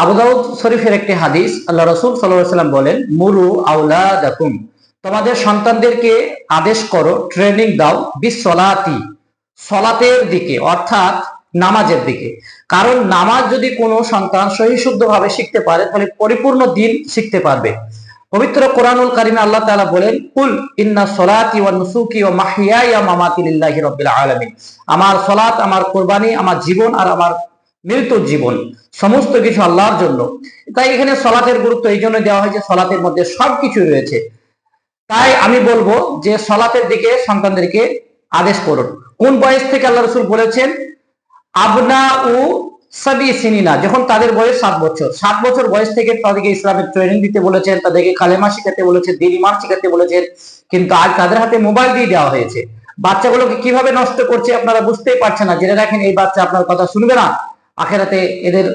আবু দাউদ শরীফের একটি হাদিস, আল্লাহ রাসূল সাল্লাল্লাহু আলাইহি ওয়াসাল্লাম বলেন, মুরু আওলাদাকুম, তোমাদের সন্তানদেরকে আদেশ করো, ট্রেনিং দাও, বিসসালাতি, সলাতের দিকে, অর্থাৎ নামাজের দিকে। কারণ নামাজ যদি কোনো সন্তান সহিশুদ্ধভাবে শিখতে পারে তাহলে পরিপূর্ণ দিন শিখতে পারবে। পবিত্র কোরআনুল কারিমে আল্লাহ তাআলা বলেন, কুল ইন্না সলাতি ওয়া নুসুকি ওয়া মাহইয়ায়া ওয়া মামাতি লিল্লাহি রাব্বিল আলামিন, আমার সলাত, আমার কুরবানি, আমার জীবন আর আমার মৃত্যুর জীবন সমস্ত কিছু আল্লাহর জন্য। তাই এখানে সলাতের গুরুত্ব এই জন্য দেওয়া হয়েছে, সলাতের মধ্যে সবকিছু রয়েছে। তাই আমি বলবো যে সলাতের দিকে সন্তানদেরকে আদেশ করুন। কোন বয়স থেকে আল্লাহ রাসূল বলেছেন? আবনা উ সাবি সিনিনা, যখন তাদের বয়স 7 বছর। 7 বছর বয়স থেকে তাদেরকে ইসলামের ট্রেনিং দিতে বলেছেন, তাদেরকে কালেমা শিখাতে বলেছেন, দ্বীন ঈমান শিখাতে বলেছেন। কিন্তু আজ তাদের হাতে মোবাইল দিয়ে দেওয়া হয়েছে। বাচ্চাগুলোকে কিভাবে নষ্ট করছে আপনারা বুঝতেই পারছেন না। জেনে রাখেন, এই বাচ্চা আপনার কথা শুনবে না, আখেরাতে এদের